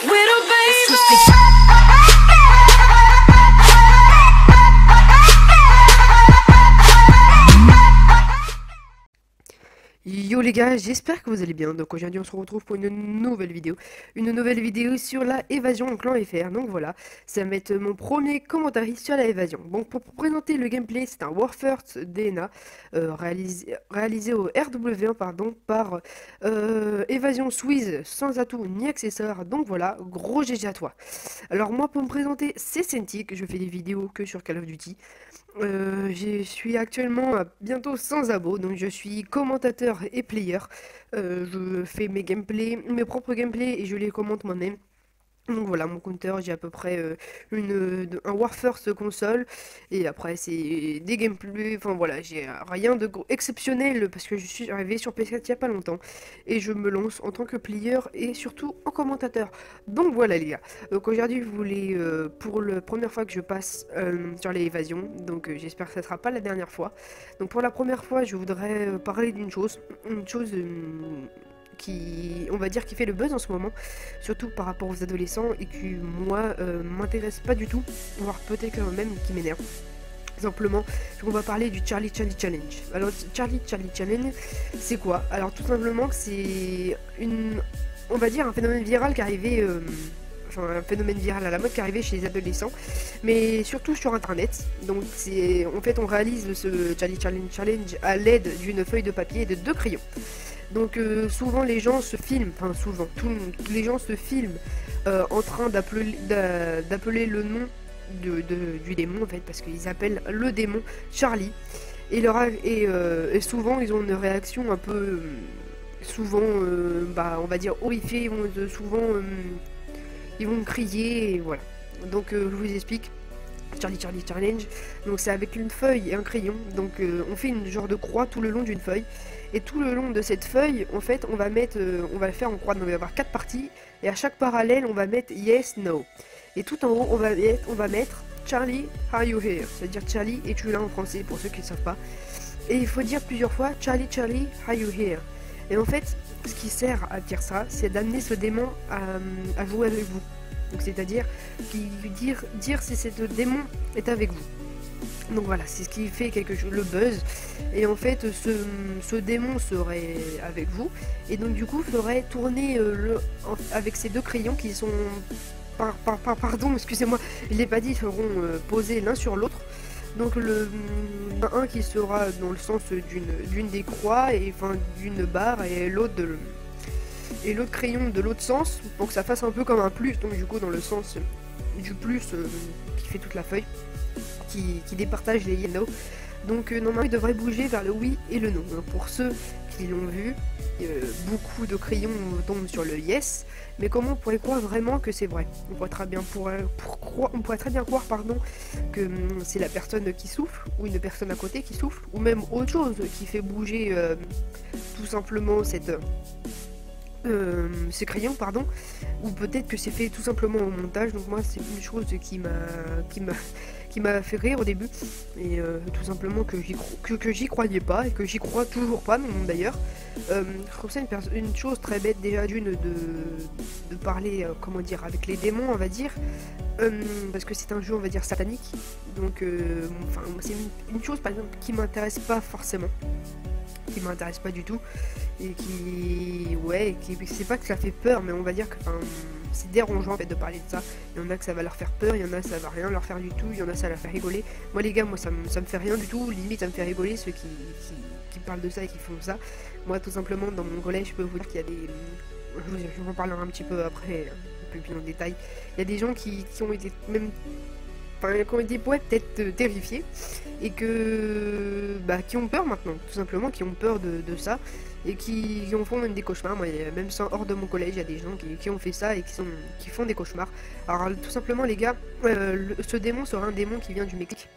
Little baby. Yo les gars, j'espère que vous allez bien. Donc aujourd'hui on se retrouve pour une nouvelle vidéo sur la évasion en clan FR. Donc voilà, ça va être mon premier commentaire sur la évasion. Bon, pour présenter le gameplay, c'est un Warfirst DNA réalisé au RW1 pardon, par Évasion Swiss sans atout ni accessoires. Donc voilà, gros GG à toi. Alors moi pour me présenter, c'est Sentic, je fais des vidéos que sur Call of Duty. Je suis actuellement à bientôt 100 abos, donc je suis commentateur et player. Je fais mes propres gameplays et je les commente moi-même. Donc voilà, mon compteur, j'ai à peu près un Warfirst console. Et après, c'est des gameplays. Enfin voilà, j'ai rien de exceptionnel parce que je suis arrivé sur PS4 il n'y a pas longtemps. Et je me lance en tant que player et surtout en commentateur. Donc voilà les gars. Donc aujourd'hui, je voulais, pour la première fois que je passe sur les évasions. Donc j'espère que ça sera pas la dernière fois. Donc pour la première fois, je voudrais parler d'une chose. Une chose qui, on va dire, qui fait le buzz en ce moment, surtout par rapport aux adolescents et qui, moi, m'intéresse pas du tout, voire peut-être même qui m'énerve. Simplement, on va parler du Charlie Challenge. Alors, Charlie Challenge, c'est quoi? Alors, tout simplement, c'est on va dire, un phénomène viral qui arrivait, un phénomène viral à la mode qui arrivait chez les adolescents, mais surtout sur internet. Donc en fait on réalise ce Charlie Challenge à l'aide d'une feuille de papier et de 2 crayons. Donc souvent les gens se filment, enfin souvent, les gens se filment en train d'appeler le nom du démon en fait, parce qu'ils appellent le démon Charlie. Et souvent ils ont une réaction un peu, souvent, on va dire horrifiée, ils vont crier et voilà. Donc je vous explique. Charlie Challenge, donc c'est avec une feuille et un crayon, donc on fait une genre de croix tout le long d'une feuille, et tout le long de cette feuille, en fait, on va le faire en croix, donc il va y avoir 4 parties, et à chaque parallèle, on va mettre yes, no, et tout en haut, on va mettre Charlie, are you here, c'est-à-dire Charlie, es-tu là en français, pour ceux qui ne savent pas, et il faut dire plusieurs fois Charlie, are you here, et en fait, ce qui sert à dire ça, c'est d'amener ce démon à jouer avec vous. Donc c'est-à-dire dire si ce démon est avec vous. Donc voilà, c'est ce qui fait le buzz. Et en fait, ce démon serait avec vous. Et donc du coup, ferait tourner avec ces 2 crayons qui sont... Pardon, excusez-moi, je l'ai pas dit, seront posés l'un sur l'autre. Donc un qui sera dans le sens d'une des croix, et enfin d'une barre, et l'autre crayon de l'autre sens, pour que ça fasse un peu comme un plus, donc du coup dans le sens du plus qui fait toute la feuille, qui départage les yellow. Donc normalement il devrait bouger vers le oui et le non. Donc, pour ceux qui l'ont vu, beaucoup de crayons tombent sur le yes, mais comment on pourrait croire vraiment que c'est vrai? On pourrait très bien croire pardon, que c'est la personne qui souffle, ou une personne à côté qui souffle, ou même autre chose qui fait bouger tout simplement ces crayons, pardon, ou peut-être que c'est fait tout simplement au montage. Donc moi c'est une chose qui m'a fait rire au début, et tout simplement que j'y croyais pas, et que j'y crois toujours pas non d'ailleurs. Je trouve ça une chose très bête déjà de parler comment dire, avec les démons, on va dire, parce que c'est un jeu, on va dire, satanique. Donc enfin c'est une chose par exemple qui m'intéresse pas forcément, qui m'intéresse pas du tout, et c'est pas que ça fait peur, mais on va dire que c'est dérangeant en fait de parler de ça. Il y en a que ça va leur faire peur, il y en a ça va rien leur faire du tout, il y en a ça va leur faire rigoler. Moi les gars, moi ça me fait rien du tout, limite ça me fait rigoler ceux qui parlent de ça et qui font ça. Moi tout simplement dans mon collège, je peux vous dire qu'il y a des... Je vous en parlerai un petit peu après, un peu plus en détail. Il y a des gens qui ont été même... qui ont été peut-être terrifiés, et qui ont peur maintenant, tout simplement, qui ont peur de ça, et qui en font même des cauchemars. Moi, même hors de mon collège, il y a des gens qui ont fait ça et qui font des cauchemars. Alors tout simplement les gars, ce démon sera un démon qui vient du Mexique.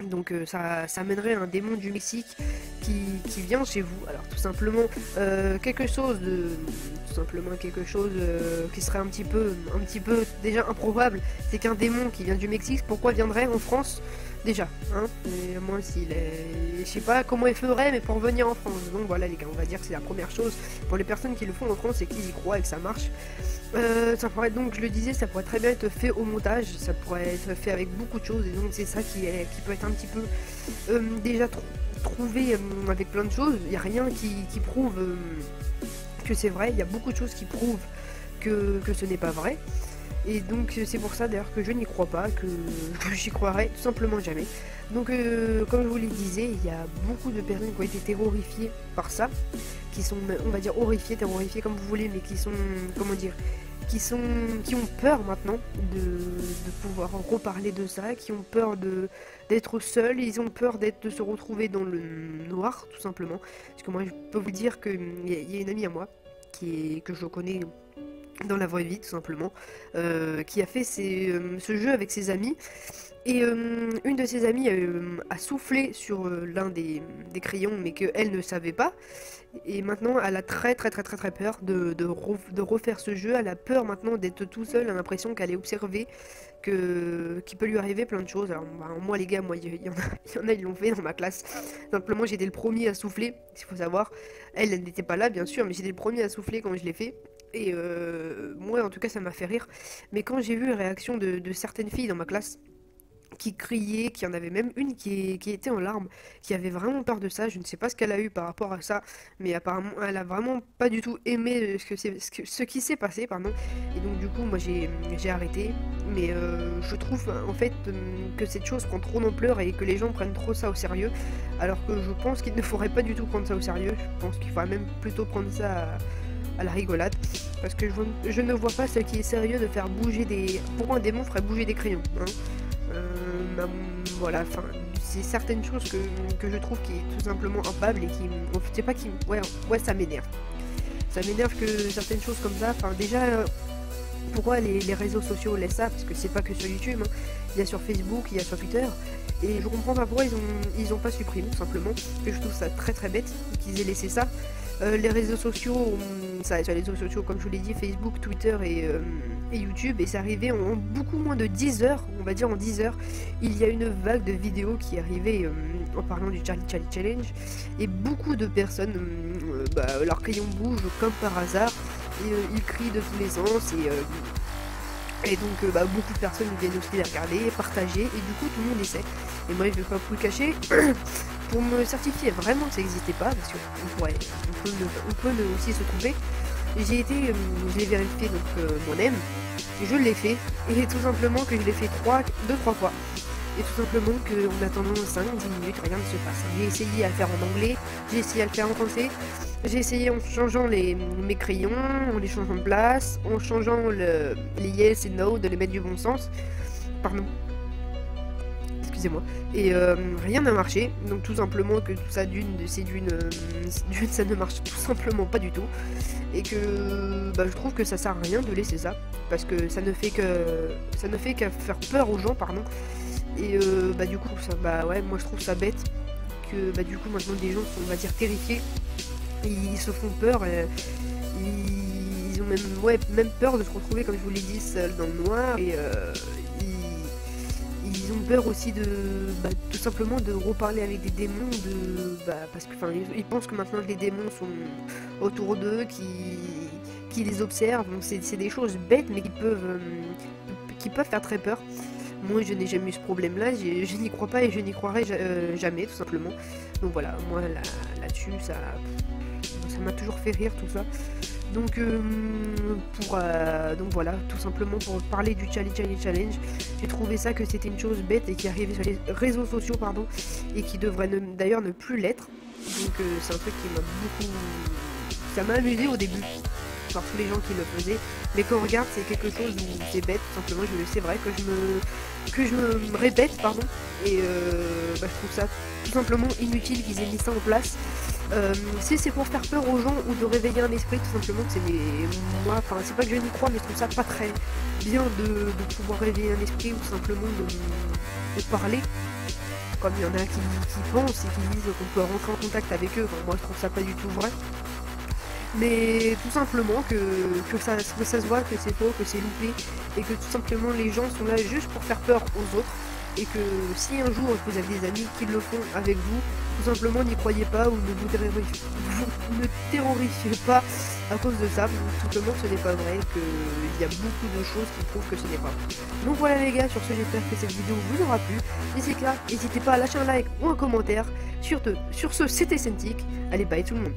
Donc ça amènerait un démon du Mexique qui vient chez vous. Alors tout simplement quelque chose qui serait un petit peu déjà improbable, c'est qu'un démon qui vient du Mexique, pourquoi viendrait en France déjà, hein? Et moi aussi, je sais pas comment il ferait, mais pour venir en France. Donc voilà les gars, on va dire que c'est la première chose pour les personnes qui le font en France et qui y croient et que ça marche. Ça pourrait, donc je le disais, ça pourrait très bien être fait au montage, ça pourrait être fait avec beaucoup de choses, et donc c'est ça qui peut être un petit peu déjà trouvé avec plein de choses. Il n'y a rien qui prouve que c'est vrai, il y a beaucoup de choses qui prouvent que ce n'est pas vrai. Et donc c'est pour ça d'ailleurs que je n'y crois pas, que j'y croirai tout simplement jamais. Donc comme je vous le disais, il y a beaucoup de personnes qui ont été terrorifiées par ça, qui sont, on va dire, horrifiées, terrorifiées comme vous voulez, mais qui sont, comment dire, qui ont peur maintenant de pouvoir reparler de ça, qui ont peur d'être seuls, ils ont peur de se retrouver dans le noir tout simplement. Parce que moi je peux vous dire qu'il y a une amie à moi que je connais dans la vraie vie tout simplement, qui a fait ce jeu avec ses amis, et une de ses amies a soufflé sur l'un des crayons, mais qu'elle ne savait pas, et maintenant elle a très peur de refaire ce jeu. Elle a peur maintenant d'être tout seul, elle a l'impression qu'elle est observée, qu'il peut lui arriver plein de choses. Alors bah, moi les gars, moi il y en a ils l'ont fait dans ma classe. Simplement j'étais le premier à souffler, il faut savoir. Elle n'était pas là bien sûr, mais j'étais le premier à souffler quand je l'ai fait. Et moi en tout cas ça m'a fait rire. Mais quand j'ai vu la réaction de certaines filles dans ma classe qui criaient, qu'il y en avait même une qui était en larmes, qui avait vraiment peur de ça, je ne sais pas ce qu'elle a eu par rapport à ça, mais apparemment elle a vraiment pas du tout aimé ce qui s'est passé, pardon. Et donc du coup moi j'ai arrêté, mais je trouve en fait que cette chose prend trop d'ampleur et que les gens prennent trop ça au sérieux, alors que je pense qu'il ne faudrait pas du tout prendre ça au sérieux. Je pense qu'il faudrait même plutôt prendre ça à la rigolade, parce que je ne vois pas ce qui est sérieux de faire bouger des... Pourquoi un démon ferait bouger des crayons, hein? Voilà, enfin, c'est certaines choses que je trouve qui est tout simplement improbable et qui... Je sais pas qui... Ouais, ça m'énerve. Ça m'énerve que certaines choses comme ça, enfin déjà... Pourquoi les réseaux sociaux laissent ça? Parce que c'est pas que sur YouTube, hein. Il y a sur Facebook, il y a sur Twitter, et je comprends pas pourquoi ils ont pas supprimé, tout simplement, que je trouve ça très bête qu'ils aient laissé ça. Les réseaux sociaux, ça, sur les réseaux sociaux, comme je vous l'ai dit, Facebook, Twitter et YouTube, et c'est arrivé en beaucoup moins de 10 heures, on va dire en 10 heures, il y a une vague de vidéos qui est arrivée en parlant du Charlie Challenge, et beaucoup de personnes, leurs crayons bougent comme par hasard, et ils crient de tous les sens, et donc beaucoup de personnes viennent aussi les regarder, partager, et du coup tout le monde essaie. Et moi je vais pas vous le cacher, pour me certifier vraiment que ça n'existait pas, parce qu'on peut aussi se tromper, je l'ai vérifié donc moi-même, et je l'ai fait, et tout simplement que je l'ai fait 2-3 fois, et tout simplement qu'en attendant 5-10 minutes, rien ne se passe. J'ai essayé à le faire en anglais, j'ai essayé à le faire en français, j'ai essayé en changeant mes crayons, en les changeant de place, en changeant les yes et no, de les mettre du bon sens, pardon. Excusez-moi, et rien n'a marché, donc tout simplement que tout ça ça ne marche tout simplement pas du tout, et que je trouve que ça sert à rien de laisser ça, parce que ça ne fait qu'à faire peur aux gens, pardon, et du coup ça, ouais, moi je trouve ça bête, que du coup maintenant des gens sont, on va dire, terrifiés, ils se font peur, ils ont même peur de se retrouver, comme je vous l'ai dit, seuls dans le noir, et ils ont peur aussi tout simplement de reparler avec des démons, parce que ils pensent que maintenant les démons sont autour d'eux, qui les observent. Donc c'est des choses bêtes, mais qui peuvent faire très peur. Moi je n'ai jamais eu ce problème là, je n'y crois pas et je n'y croirai jamais, tout simplement. Donc voilà, moi là-dessus ça m'a toujours fait rire tout ça. Donc donc voilà, tout simplement pour parler du Charlie Challenge, j'ai trouvé ça que c'était une chose bête et qui arrivait sur les réseaux sociaux, pardon, et qui devrait d'ailleurs ne plus l'être. Donc c'est un truc qui m'a beaucoup... Ça m'a amusé au début, par tous les gens qui le faisaient, mais quand on regarde c'est quelque chose où c'est bête, tout simplement, c'est vrai que je me répète, pardon, et je trouve ça tout simplement inutile qu'ils aient mis ça en place. Si c'est pour faire peur aux gens ou de réveiller un esprit, tout simplement, moi, enfin c'est pas que je n'y crois, mais je trouve ça pas très bien de pouvoir réveiller un esprit ou tout simplement de parler. comme il y en a qui pensent et qui disent qu'on peut rentrer en contact avec eux. Bon, moi je trouve ça pas du tout vrai. Mais tout simplement que ça se voit que c'est faux, que c'est loupé, et que tout simplement les gens sont là juste pour faire peur aux autres, et que si un jour vous avez des amis qui le font avec vous, tout simplement n'y croyez pas ou ne terrorifiez pas à cause de ça, tout simplement ce n'est pas vrai, qu'il y a beaucoup de choses qui prouvent que ce n'est pas. Donc voilà les gars, sur ce j'espère que cette vidéo vous aura plu, n'hésitez pas à lâcher un like ou un commentaire, sur ce c'était Cintiq, allez bye tout le monde.